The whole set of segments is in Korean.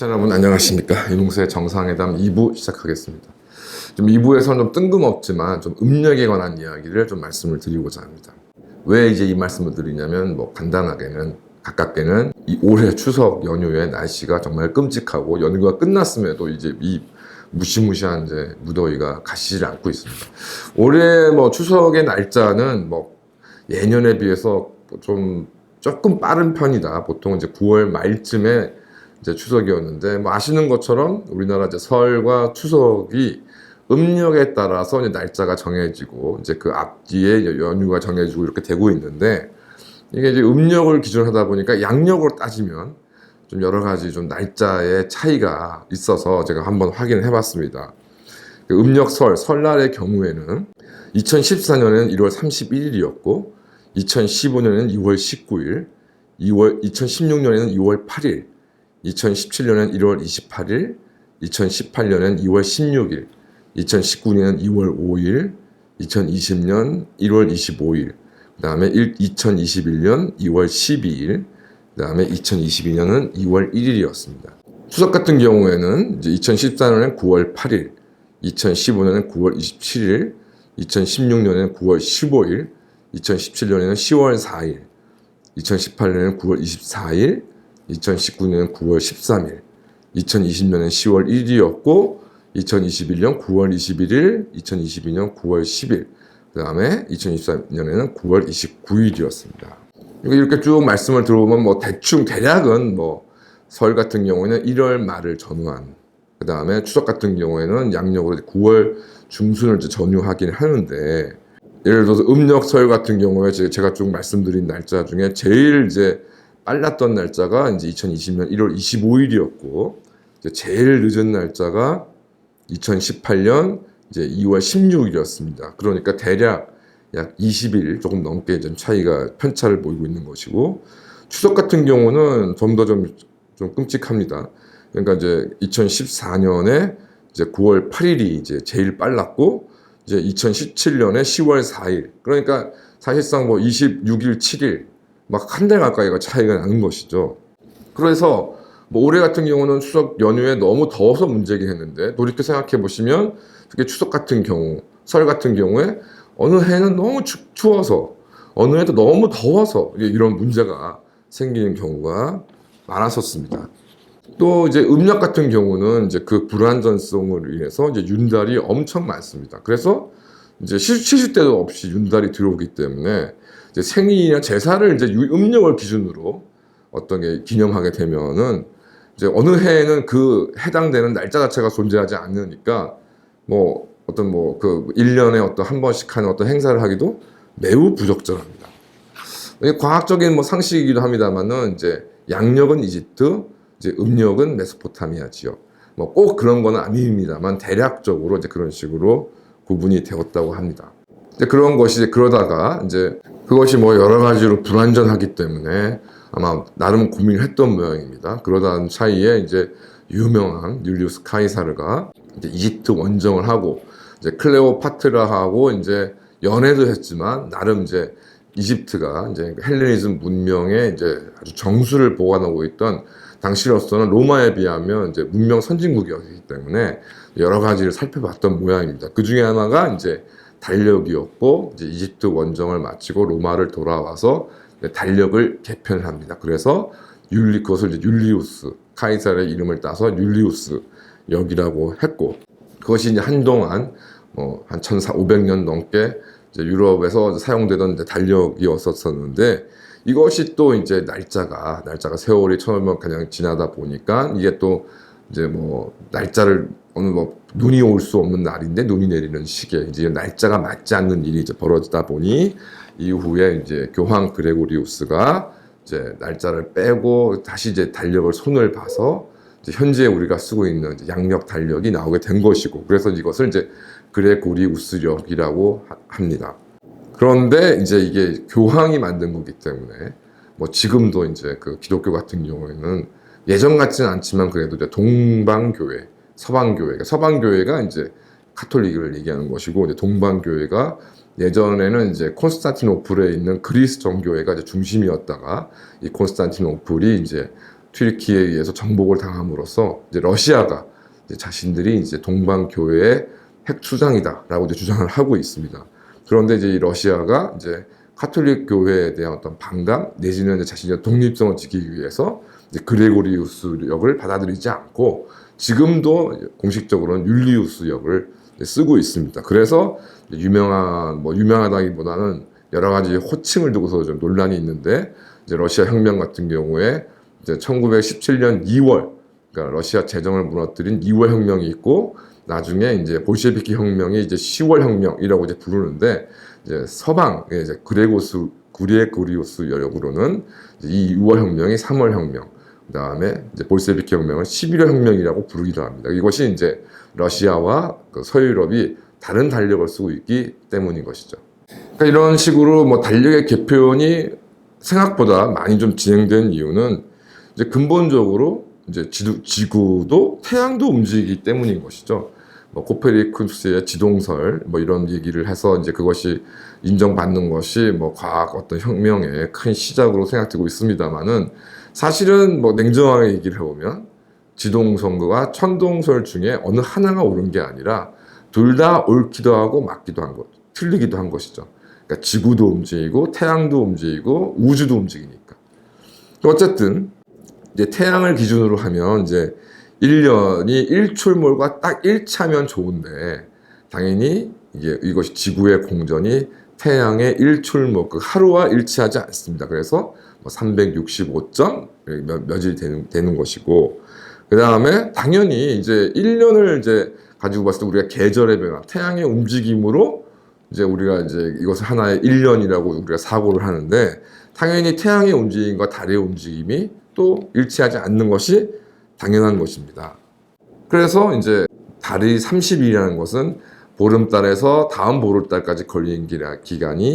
시청자 여러분 안녕하십니까. 이동수의 정상회담 2부 시작하겠습니다. 좀 2부에서는 좀 뜬금없지만 좀 음력에 관한 이야기를 좀 말씀을 드리고자 합니다. 왜 이제 이 말씀을 드리냐면 간단하게는 가깝게는 이 올해 추석 연휴에 날씨가 정말 끔찍하고 연휴가 끝났음에도 이제 이 무시무시한 이제 무더위가 가시질 않고 있습니다. 올해 추석의 날짜는 예년에 비해서 조금 빠른 편이다. 보통 이제 9월 말쯤에 이제 추석이었는데 아시는 것처럼 우리나라 이제 설과 추석이 음력에 따라서 이제 날짜가 정해지고 이제 그 앞뒤에 연휴가 정해지고 이렇게 되고 있는데 이게 이제 음력을 기준으로 하다 보니까 양력으로 따지면 좀 여러 가지 좀 날짜의 차이가 있어서 제가 한번 확인을 해봤습니다. 그 음력 설날의 경우에는 2014년에는 1월 31일이었고 2015년에는 2월 19일, 2016년에는 2월 8일, 2017년엔 1월 28일, 2018년엔 2월 16일, 2019년엔 2월 5일, 2020년 1월 25일, 그 다음에 2021년 2월 12일, 그 다음에 2022년은 2월 1일이었습니다. 추석 같은 경우에는 이제 2014년엔 9월 8일, 2015년엔 9월 27일, 2016년에는 9월 15일, 2017년에는 10월 4일, 2018년에는 9월 24일, 2019년은 9월 13일, 2020년은 10월 1일이었고 2021년 9월 21일, 2022년 9월 10일, 그 다음에 2023년에는 9월 29일이었습니다. 이렇게 쭉 말씀을 들어보면 대충 대략은 설 같은 경우에는 1월 말을 전후한, 그 다음에 추석 같은 경우에는 양력으로 9월 중순을 이제 전후하긴 하는데, 예를 들어서 음력 설 같은 경우에 제가 쭉 말씀드린 날짜 중에 제일 이제 빨랐던 날짜가 이제 2020년 1월 25일이었고, 제일 늦은 날짜가 2018년 이제 2월 16일이었습니다. 그러니까 대략 약 20일 조금 넘게 좀 차이가 편차를 보이고 있는 것이고, 추석 같은 경우는 좀 더 좀 끔찍합니다. 그러니까 이제 2014년에 이제 9월 8일이 이제 제일 빨랐고, 이제 2017년에 10월 4일. 그러니까 사실상 26일, 7일 한 달 가까이가 차이가 나는 것이죠. 그래서 올해 같은 경우는 추석 연휴에 너무 더워서 문제긴 했는데, 돌이켜 생각해 보시면 특히 추석 같은 경우, 설 같은 경우에 어느 해는 너무 추워서, 어느 해도 너무 더워서 이런 문제가 생기는 경우가 많았었습니다. 또 이제 음력 같은 경우는 이제 그 불안전성으로 인해서 이제 윤달이 엄청 많습니다. 그래서 이제 시시때도 없이 윤달이 들어오기 때문에 이제 생일이나 제사를 이제 음력을 기준으로 어떤 게 기념하게 되면은 이제 어느 해에는 그 해당되는 날짜 자체가 존재하지 않으니까 그 1년에 어떤 한 번씩 하는 어떤 행사를 하기도 매우 부적절합니다. 이게 과학적인 상식이기도 합니다만은 이제 양력은 이집트, 이제 음력은 메소포타미아 지역. 꼭 그런 건 아닙니다만 대략적으로 이제 그런 식으로 구분이 되었다고 합니다. 그런 것이 그러다가 이제 그것이 여러 가지로 불완전하기 때문에 아마 나름 고민을 했던 모양입니다. 그러던 차이에 이제 유명한 율리우스 카이사르가 이제 이집트 원정을 하고 이제 클레오파트라하고 이제 연애도 했지만 나름 이제 이집트가 이제 헬레니즘 문명의 이제 아주 정수를 보관하고 있던 당시로서는 로마에 비하면 이제 문명 선진국이었기 때문에 여러 가지를 살펴봤던 모양입니다. 그 중에 하나가 이제 달력이었고, 이제 이집트 원정을 마치고 로마를 돌아와서 달력을 개편합니다. 그래서 그것을 이제 율리우스 카이사르의 이름을 따서 율리우스 역이라고 했고, 그것이 이제 한동안 한 1,500년 넘게 이제 유럽에서 사용되던 이제 달력이었었는데, 이것이 또 이제 날짜가 세월이 처음에 그냥 지나다 보니까 이게 또 이제 날짜를 눈이 올 수 없는 날인데 눈이 내리는 시기에 이제 날짜가 맞지 않는 일이 이제 벌어지다 보니 이후에 이제 교황 그레고리우스가 이제 날짜를 빼고 다시 이제 달력을 손을 봐서 이제 현재 우리가 쓰고 있는 양력 달력이 나오게 된 것이고, 그래서 이것을 이제 그레고리우스력이라고 합니다. 그런데 이제 이게 교황이 만든 거기 때문에 지금도 이제 그 기독교 같은 경우에는 예전 같지는 않지만 그래도 이제 동방교회, 서방교회가 이제 카톨릭을 얘기하는 것이고, 이제 동방교회가 예전에는 이제 콘스탄티노플에 있는 그리스 정교회가 이제 중심이었다가 이 콘스탄티노플이 이제 튀르키예에 의해서 정복을 당함으로써 이제 러시아가 이제 자신들이 이제 동방 교회의 핵 수장이다라고 이제 주장을 하고 있습니다. 그런데 이제 이 러시아가 이제 카톨릭 교회에 대한 어떤 반감 내지는 이제 자신의 독립성을 지키기 위해서 이제 그레고리우스역을 받아들이지 않고 지금도 공식적으로는 율리우스역을 쓰고 있습니다. 그래서 유명하다기보다는 여러 가지 호칭을 두고서 좀 논란이 있는데 이제 러시아 혁명 같은 경우에 이제 1917년 2월 그러니까 러시아 제정을 무너뜨린 2월 혁명이 있고 나중에 이제 볼셰비키 혁명이 이제 10월 혁명이라고 이제 부르는데 이제 서방의 이제 그레고리우스 역으로는 이 6월 혁명이 3월 혁명, 그다음에 이제 볼셰비키 혁명을 11월 혁명이라고 부르기도 합니다. 이것이 이제 러시아와 그 서유럽이 다른 달력을 쓰고 있기 때문인 것이죠. 그러니까 이런 식으로 뭐 달력의 개편이 생각보다 많이 좀 진행된 이유는 이제 근본적으로 이제 지구도 태양도 움직이기 때문인 것이죠. 뭐 코페르니쿠스의 지동설 뭐 이런 얘기를 해서 이제 그것이 인정받는 것이 뭐 과학 어떤 혁명의 큰 시작으로 생각되고 있습니다만은 사실은 뭐 냉정하게 얘기를 해보면 지동설과 천동설 중에 어느 하나가 옳은 게 아니라 둘 다 옳기도 하고 맞기도 한 것, 틀리기도 한 것이죠. 그러니까 지구도 움직이고 태양도 움직이고 우주도 움직이니까. 어쨌든 이제 태양을 기준으로 하면 이제 1년이 일출몰과 딱 일치하면 좋은데 당연히 이것이 지구의 공전이 태양의 일출몰 그 하루와 일치하지 않습니다. 그래서 365점 몇일 되는 것이고 그 다음에 당연히 이제 1년을 이제 가지고 봤을 때 우리가 계절의 변화, 태양의 움직임으로 이제 우리가 이제 이것을 하나의 1년이라고 우리가 사고를 하는데 당연히 태양의 움직임과 달의 움직임이 또 일치하지 않는 것이 당연한 것입니다. 그래서 이제 달이 30일이라는 것은 보름달에서 다음 보름달까지 걸리는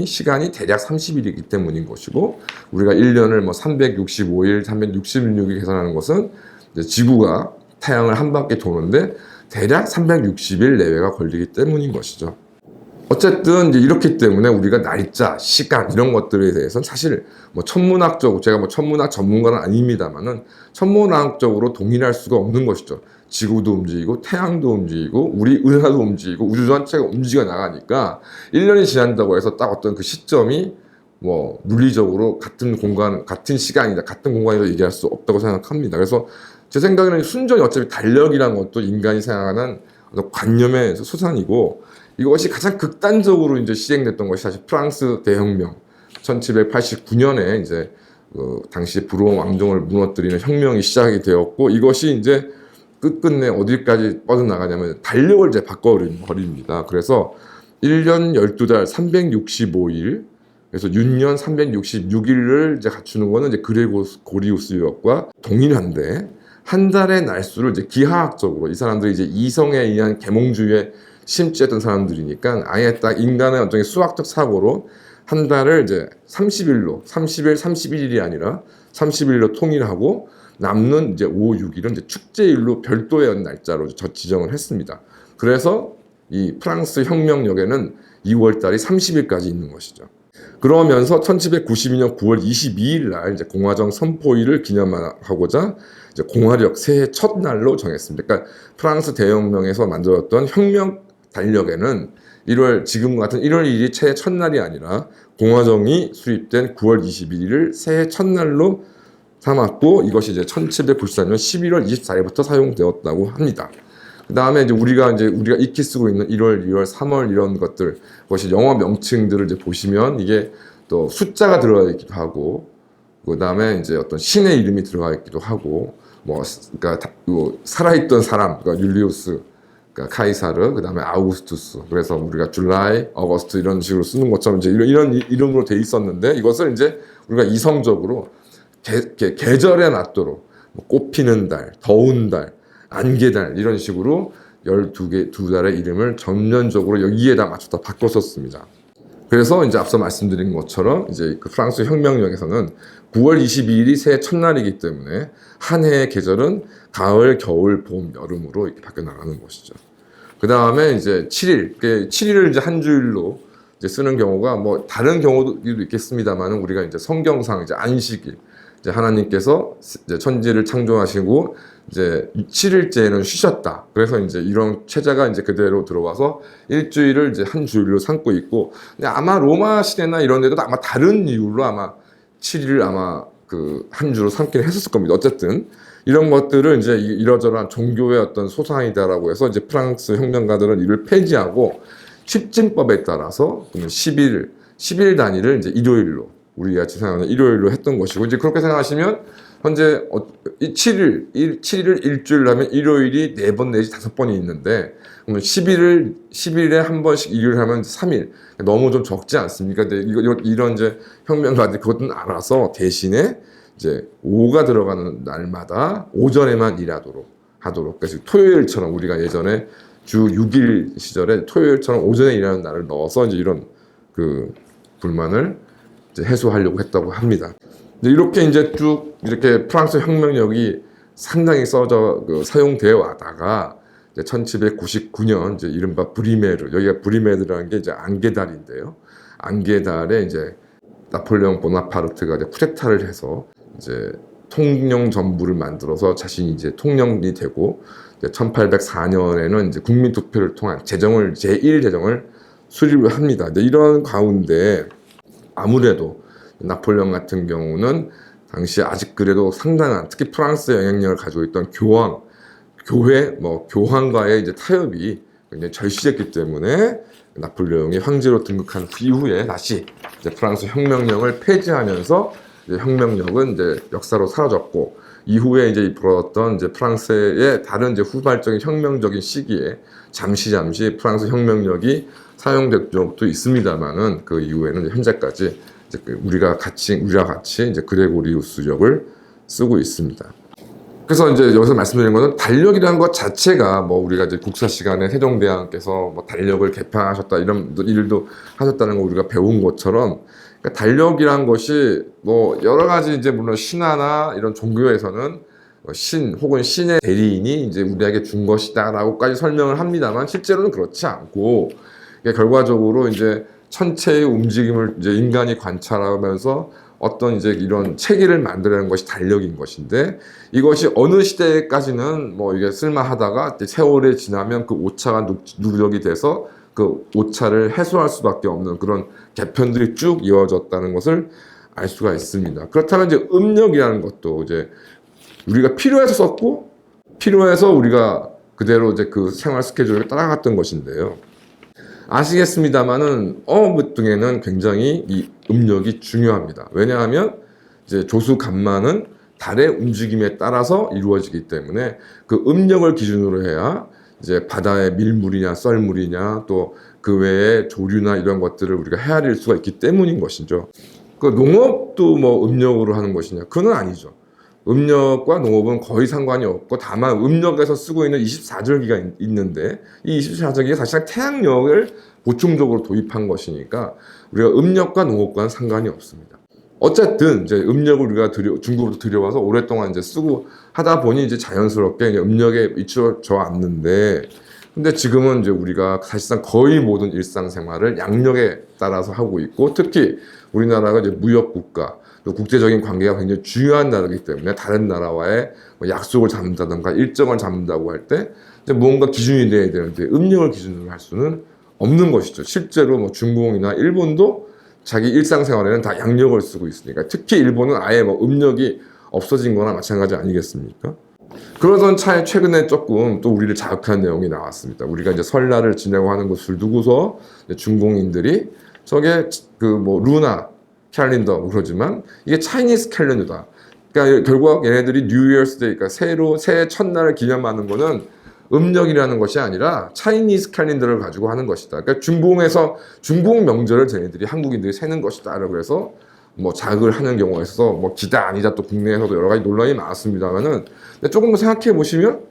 시간이 대략 30일이기 때문인 것이고 우리가 1년을 뭐 365일, 366일 계산하는 것은 이제 지구가 태양을 한 바퀴 도는데 대략 360일 내외가 걸리기 때문인 것이죠. 어쨌든 이제 이렇기 때문에 우리가 날짜, 시간 이런 것들에 대해서는 사실 뭐 천문학적으로 제가 뭐 천문학 전문가는 아닙니다만은 천문학적으로 동일할 수가 없는 것이죠. 지구도 움직이고 태양도 움직이고 우리 은하도 움직이고 우주 전체가 움직여 나가니까 1년이 지난다고 해서 딱 어떤 그 시점이 뭐 물리적으로 같은 공간, 같은 시간이다, 같은 공간이라고 얘기할 수 없다고 생각합니다. 그래서 제 생각에는 순전히 어차피 달력이라는 것도 인간이 생각하는 어떤 관념의 수산이고 이것이 가장 극단적으로 이제 시행됐던 것이 사실 프랑스 대혁명 1789년에 이제 당시 부르옹 왕정을 무너뜨리는 혁명이 시작이 되었고 이것이 이제 끝끝내 어디까지 뻗어나가냐면 달력을 이제 바꿔버립니다. 그래서 1년 12달 365일 그래서 윤년 366일을 이제 갖추는 거는 이제 그레고리우스역과 동일한데 한 달의 날수를 이제 기하학적으로 이 사람들이 이제 이성에 의한 계몽주의에 심취했던 사람들이니까 아예 딱 인간의 어떤 수학적 사고로 한 달을 이제 30일, 31일이 아니라 30일로 통일하고 남는 이제 5, 6일은 이제 축제일로 별도의 날짜로 지정을 했습니다. 그래서 이 프랑스 혁명역에는 2월 달이 30일까지 있는 것이죠. 그러면서 1792년 9월 22일 날 이제 공화정 선포일을 기념하고자 이제 공화력 새해 첫날로 정했습니다. 그러니까 프랑스 대혁명에서 만들었던 혁명 달력에는 지금 같은 1월 1일이 새해 첫날이 아니라 공화정이 수립된 9월 21일을 새해 첫날로 삼았고 이것이 이제 1794년 11월 24일부터 사용되었다고 합니다. 그 다음에 이제 우리가 익히 쓰고 있는 1월, 2월, 3월 이런 것들, 그것이 영어 명칭들을 이제 보시면 이게 또 숫자가 들어가 있기도 하고, 그 다음에 이제 어떤 신의 이름이 들어가 있기도 하고, 그러니까 살아있던 사람, 그러니까 율리우스, 그러니까 카이사르, 그 다음에 아우구스투스. 그래서 우리가 줄라이, 어거스트 이런 식으로 쓰는 것처럼 이제 이런 이름으로 돼 있었는데 이것을 이제 우리가 이성적으로 계절에 맞도록 꽃 피는 달, 더운 달, 안개달 이런 식으로 12달의 이름을 전면적으로 여기에다 맞춰서 바꿨었습니다. 그래서 이제 앞서 말씀드린 것처럼 이제 그 프랑스 혁명역에서는 9월 22일이 새해 첫날이기 때문에 한 해의 계절은 가을, 겨울, 봄, 여름으로 이렇게 바뀌어 나가는 것이죠. 그 다음에 이제 7일을 이제 한 주일로 이제 쓰는 경우가 뭐 다른 경우도 있겠습니다만은 우리가 이제 성경상 이제 안식일, 이제 하나님께서 이제 천지를 창조하시고 이제 7일째에는 쉬셨다. 그래서 이제 이런 체제가 이제 그대로 들어와서 일주일을 이제 한 주일로 삼고 있고, 근데 아마 로마 시대나 이런 데도 아마 다른 이유로 아마 7일을 아마 그 한 주로 삼긴 했었을 겁니다. 어쨌든 이런 것들을 이제 이러저러한 종교의 어떤 소상이다라고 해서 이제 프랑스 혁명가들은 이를 폐지하고 십진법에 따라서 10일 단위를 이제 일요일로, 우리가 같이 생각하는 일요일로 했던 것이고, 이제 그렇게 생각하시면 현재 7일을 일주일로 하면 일요일이 4번 내지 5번이 있는데, 그러면 10일에 한 번씩 일요일 하면 3일. 너무 좀 적지 않습니까? 근데 이런 이제 혁명가들이 그것은 알아서 대신에 이제 5가 들어가는 날마다 오전에만 하도록. 그래서 토요일처럼 우리가 예전에 주 6일 시절에 토요일처럼 오전에 일하는 날을 넣어서 이제 이런 그 불만을 이제 해소하려고 했다고 합니다. 이렇게 이제 쭉 이렇게 프랑스 혁명력이 상당히 사용되어 와다가 이제 1799년 이제 이른바 브리메르, 여기가 브리메르라는 게 이제 안개달인데요. 안개달에 이제 나폴레옹 보나파르트가 이제 쿠데타를 해서 이제 통영 정부를 만들어서 자신이 이제 통령이 되고, 1804년에는 이제 국민투표를 통한 제1 제정을 수립을 합니다. 이런 가운데 아무래도 나폴레옹 같은 경우는 당시 아직 그래도 상당한, 특히 프랑스의 영향력을 가지고 있던 교황과의 이제 타협이 굉장히 절실했기 때문에 나폴레옹이 황제로 등극한 이후에 다시 이제 프랑스 혁명령을 폐지하면서 이제 혁명력은 이제 역사로 사라졌고, 이후에 이제 벌어졌던 이제 프랑스의 다른 이제 후발적인 혁명적인 시기에 잠시 프랑스 혁명력이 사용된 적도 있습니다만은, 그 이후에는 현재까지 이제 우리가 같이 이제 그레고리우스력을 쓰고 있습니다. 그래서 이제 여기서 말씀드린 것은 달력이라는 것 자체가 뭐 우리가 이제 국사 시간에 세종대왕께서 뭐 달력을 개편하셨다 이런 일도 하셨다는 거 우리가 배운 것처럼, 그러니까 달력이란 것이 뭐 여러 가지 이제 물론 신화나 이런 종교에서는 신 혹은 신의 대리인이 이제 우리에게 준 것이다라고까지 설명을 합니다만, 실제로는 그렇지 않고, 결과적으로 이제 천체의 움직임을 이제 인간이 관찰하면서 어떤 이제 이런 체계를 만들어내는 것이 달력인 것인데, 이것이 어느 시대까지는 뭐 이게 쓸만하다가 세월이 지나면 그 오차가 누적이 돼서 그 오차를 해소할 수밖에 없는 그런 개편들이 쭉 이어졌다는 것을 알 수가 있습니다. 그렇다면 이제 음력이라는 것도 이제 우리가 필요해서 썼고, 필요해서 우리가 그대로 이제 그 생활 스케줄을 따라갔던 것인데요. 아시겠습니다만은 어무등에는 굉장히 이 음력이 중요합니다. 왜냐하면 이제 조수간만은 달의 움직임에 따라서 이루어지기 때문에 그 음력을 기준으로 해야 이제 바다의 밀물이냐 썰물이냐 또 그 외에 조류나 이런 것들을 우리가 헤아릴 수가 있기 때문인 것이죠. 그 농업도 뭐 음력으로 하는 것이냐? 그건 아니죠. 음력과 농업은 거의 상관이 없고, 다만 음력에서 쓰고 있는 24절기가 있는데 이 24절기가 사실상 태양력을 보충적으로 도입한 것이니까 우리가 음력과 농업과는 상관이 없습니다. 어쨌든 이제 음력을 우리가 중국으로 들여와서 오랫동안 이제 쓰고 하다 보니 이제 자연스럽게 이제 음력에 미쳐져 왔는데, 근데 지금은 이제 우리가 사실상 거의 모든 일상생활을 양력에 따라서 하고 있고, 특히 우리나라가 이제 무역국가, 또 국제적인 관계가 굉장히 중요한 나라이기 때문에 다른 나라와의 약속을 잡는다든가 일정을 잡는다고 할 때 이제 무언가 기준이 돼야 되는데 음력을 기준으로 할 수는 없는 것이죠. 실제로 뭐 중국이나 일본도 자기 일상생활에는 다 양력을 쓰고 있으니까, 특히 일본은 아예 뭐 음력이 없어진 거나 마찬가지 아니겠습니까? 그러던 차에 최근에 조금 또 우리를 자극한 내용이 나왔습니다. 우리가 이제 설날을 지내고 하는 것을 두고서 중공인들이 저게 그 뭐 루나 캘린더 그러지만 이게 차이니스 캘린더다. 그러니까 결국 얘네들이 뉴 이어스 데이, 그러니까 새해 첫날을 기념하는 거는 음력이라는 것이 아니라 차이니스 캘린더를 가지고 하는 것이다. 그러니까 중국 명절을 쟤네들이 한국인들이 세는 것이다라고 해서 뭐 자극을 하는 경우가 있어서 뭐 기다 아니다 또 국내에서도 여러 가지 논란이 많았습니다만은, 조금 더 생각해 보시면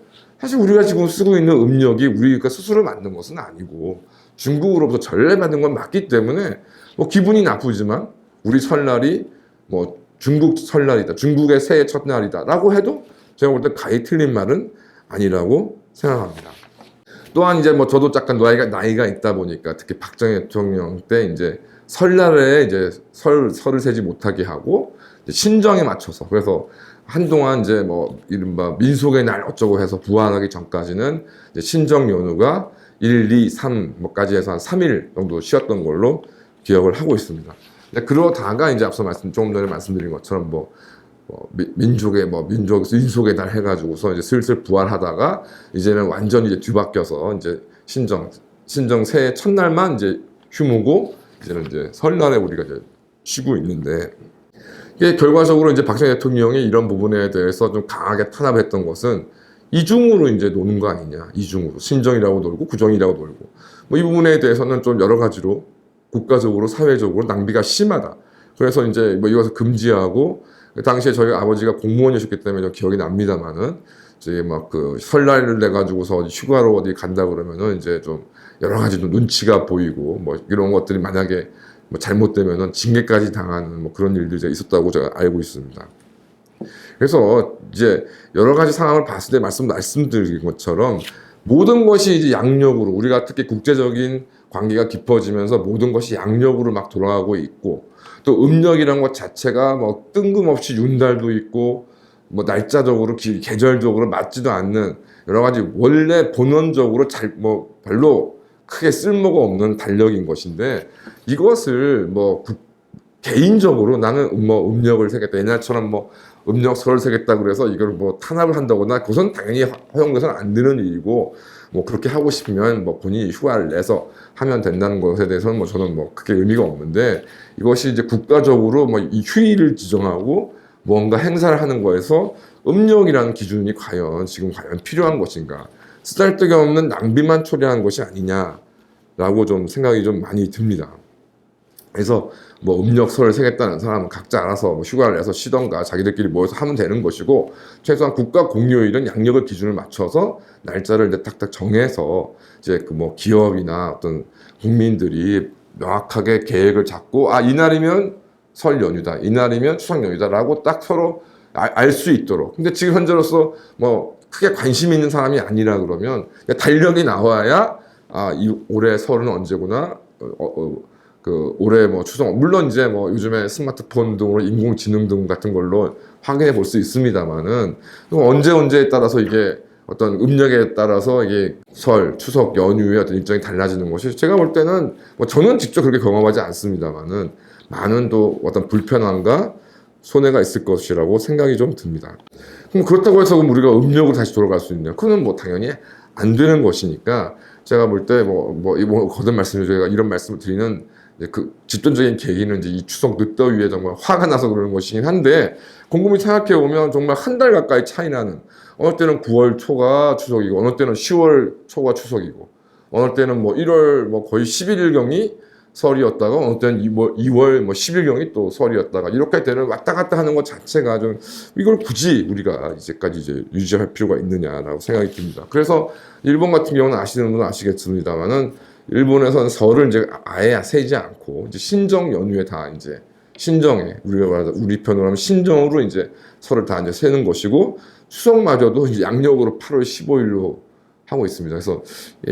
사실 우리가 지금 쓰고 있는 음력이 우리가 스스로 만든 것은 아니고 중국으로부터 전래받은 건 맞기 때문에 뭐 기분이 나쁘지만 우리 설날이 뭐 중국 설날이다, 중국의 새해 첫날이다라고 해도 제가 볼 때 가히 틀린 말은 아니라고 생각합니다. 또한 이제 뭐 저도 약간 나이가 있다 보니까 특히 박정희 대통령 때 이제 설날에 이제 설을 세지 못하게 하고 신정에 맞춰서 그래서 한동안 이제 뭐 이른바 민속의 날 어쩌고 해서 부활하기 전까지는 이제 신정 연휴가 1, 2, 3뭐까지 해서 한 3일 정도 쉬었던 걸로 기억을 하고 있습니다. 그러다가 이제 앞서 조금 전에 말씀드린 것처럼 민속의 날 해가지고서 이제 슬슬 부활하다가 이제는 완전히 이제 뒤바뀌어서 이제 신정 새해 첫날만 이제 휴무고 이제는 이제 설날에 우리가 이제 쉬고 있는데 이게 결과적으로 이제 박정희 대통령이 이런 부분에 대해서 좀 강하게 탄압했던 것은 이중으로 이제 노는 거 아니냐. 이중으로. 신정이라고 놀고 구정이라고 놀고. 이 부분에 대해서는 좀 여러 가지로 국가적으로 사회적으로 낭비가 심하다. 그래서 이제 이것을 금지하고 그 당시에 저희 아버지가 공무원이셨기 때문에 좀 기억이 납니다만은 이제 그 설날을 내 가지고서 휴가로 어디 간다 그러면은 이제 좀 여러 가지 좀 눈치가 보이고 이런 것들이 만약에 잘못되면은 징계까지 당하는 그런 일들이 있었다고 제가 알고 있습니다. 그래서 이제 여러 가지 상황을 봤을 때 말씀드린 것처럼 모든 것이 이제 양력으로 우리가 특히 국제적인 관계가 깊어지면서 모든 것이 양력으로 막 돌아가고 있고 또 음력이라는 것 자체가 뜬금없이 윤달도 있고 날짜적으로 계절적으로 맞지도 않는 여러 가지 원래 본원적으로 별로 크게 쓸모가 없는 달력인 것인데 이것을 개인적으로 나는 음력을 세겠다 옛날처럼 음력설을 세겠다 그래서 이걸 탄압을 한다거나 그것은 당연히 허용돼서는 안 되는 일이고 그렇게 하고 싶으면 본인이 휴가를 내서 하면 된다는 것에 대해서는 저는 크게 의미가 없는데 이것이 이제 국가적으로 이 휴일을 지정하고 뭔가 행사를 하는 거에서 음력이라는 기준이 지금 과연 필요한 것인가 쓰잘데기 없는 낭비만 초래한 것이 아니냐라고 좀 생각이 좀 많이 듭니다. 그래서 음력설을 세겠다는 사람은 각자 알아서 휴가를 내서 쉬던가 자기들끼리 모여서 하면 되는 것이고 최소한 국가 공휴일은 양력을 기준을 맞춰서 날짜를 이제 딱딱 정해서 이제 기업이나 어떤 국민들이 명확하게 계획을 잡고 이날이면 설 연휴다, 이날이면 추석 연휴다라고 딱 서로 알 수 있도록. 근데 지금 현재로서 크게 관심 있는 사람이 아니라 그러면 달력이 나와야 올해 설은 언제구나. 올해 추석, 물론 이제 요즘에 스마트폰 등으로 인공지능 등 같은 걸로 확인해 볼 수 있습니다만은 언제에 따라서 이게 어떤 음력에 따라서 이게 설, 추석 연휴의 어떤 일정이 달라지는 것이 제가 볼 때는 저는 직접 그렇게 경험하지 않습니다만은 많은 또 어떤 불편함과 손해가 있을 것이라고 생각이 좀 듭니다. 그럼 그렇다고 해서 우리가 음력으로 다시 돌아갈 수 있냐? 그건 당연히 안 되는 것이니까 제가 볼 때 거듭 말씀을 제가 이런 말씀을 드리는 그 집중적인 계기는 이제 이 추석 늦더위에 정말 화가 나서 그러는 것이긴 한데 곰곰이 생각해 보면 정말 한 달 가까이 차이 나는 어느 때는 9월 초가 추석이고 어느 때는 10월 초가 추석이고 어느 때는 1월 거의 11일경이 설이었다가 어느 때는 2월 10일경이 또 설이었다가 이렇게 되는 왔다 갔다 하는 것 자체가 좀 이걸 굳이 우리가 이제까지 이제 유지할 필요가 있느냐라고 생각이 듭니다. 그래서 일본 같은 경우는 아시는 분은 아시겠습니다만은 일본에서는 설을 이제 아예 세지 않고 이제 신정 연휴에 다 이제 신정에 우리가 말하자 우리 편으로 하면 신정으로 이제 설을 다 이제 세는 것이고 추석마저도 이제 양력으로 8월 15일로 하고 있습니다. 그래서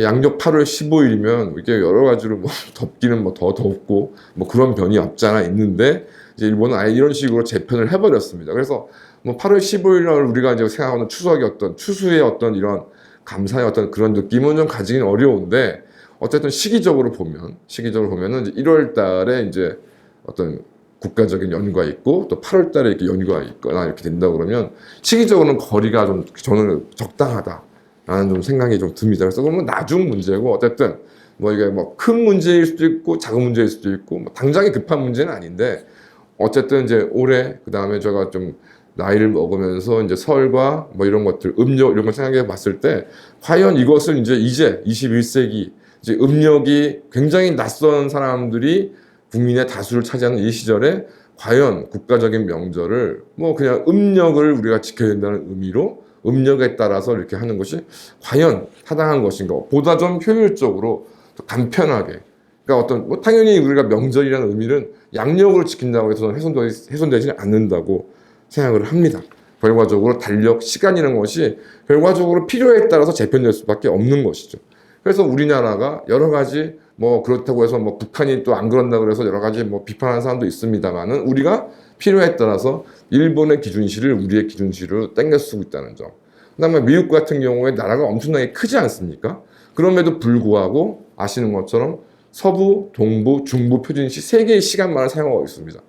양력 8월 15일이면 이게 여러 가지로 덥기는 더 덥고 그런 변이 없지 않아 있는데 이제 일본은 아예 이런 식으로 재편을 해버렸습니다. 그래서 8월 15일 날 우리가 이제 생각하는 추수의 어떤 이런 감사의 어떤 그런 느낌은 좀 가지긴 어려운데 어쨌든 시기적으로 보면은 이제 1월 달에 이제 어떤 국가적인 연휴가 있고 또 8월 달에 이렇게 연휴가 있거나 이렇게 된다 그러면 시기적으로는 거리가 좀 저는 적당하다라는 좀 생각이 좀 듭니다. 그래서 그러면 나중 문제고 어쨌든 이게 큰 문제일 수도 있고 작은 문제일 수도 있고 당장에 급한 문제는 아닌데 어쨌든 이제 올해 그 다음에 제가 좀 나이를 먹으면서 이제 설과 이런 것들 음력 이런 걸 생각해 봤을 때 과연 이것을 이제 21세기 이제 음력이 굉장히 낯선 사람들이 국민의 다수를 차지하는 이 시절에 과연 국가적인 명절을 그냥 음력을 우리가 지켜야 된다는 의미로 음력에 따라서 이렇게 하는 것이 과연 타당한 것인가 보다 좀 효율적으로 간편하게 그러니까 당연히 우리가 명절이라는 의미는 양력으로 지킨다고 해서 훼손되지는 않는다고 생각을 합니다. 결과적으로 달력 시간이라는 것이 결과적으로 필요에 따라서 재편될 수밖에 없는 것이죠. 그래서 우리나라가 여러 가지 그렇다고 해서 북한이 또 안 그런다 그래서 여러 가지 비판하는 사람도 있습니다만은 우리가 필요에 따라서 일본의 기준시를 우리의 기준시로 땡겨 쓰고 있다는 점. 그다음에 미국 같은 경우에 나라가 엄청나게 크지 않습니까? 그럼에도 불구하고 아시는 것처럼 서부, 동부, 중부 표준시 세 개의 시간만을 사용하고 있습니다.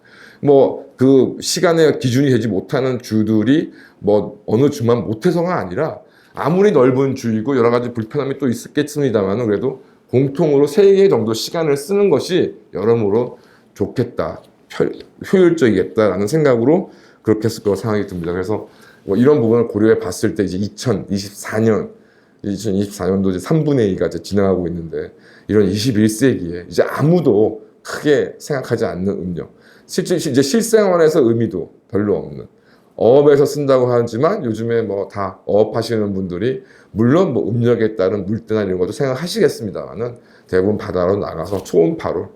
뭐 그 시간의 기준이 되지 못하는 주들이 뭐 어느 주만 못해서가 아니라 아무리 넓은 주이고 여러 가지 불편함이 또 있었겠습니다만 그래도 공통으로 3개 정도 시간을 쓰는 것이 여러모로 좋겠다, 효율적이겠다라는 생각으로 그렇게 했을 거라고 생각이 듭니다. 그래서 뭐 이런 부분을 고려해 봤을 때 이제 2024년도 이제 3분의 2가 이제 지나가고 있는데 이런 21세기에 이제 아무도 크게 생각하지 않는 음력, 실제 이제 실생활에서 의미도 별로 없는 어업에서 쓴다고 하지만 요즘에 뭐 다 어업하시는 분들이 물론 뭐 음력에 따른 물때나 이런 것도 생각하시겠습니다만은 대부분 바다로 나가서 초음파로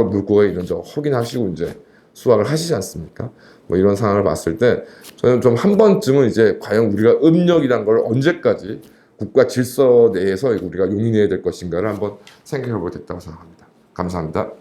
물고기에 있는 점 확인하시고 이제 수확을 하시지 않습니까? 뭐 이런 상황을 봤을 때 저는 좀 한 번쯤은 이제 과연 우리가 음력이란 걸 언제까지 국가 질서 내에서 우리가 용인해야 될 것인가를 한번 생각해 보게 됐다고 생각합니다. 감사합니다.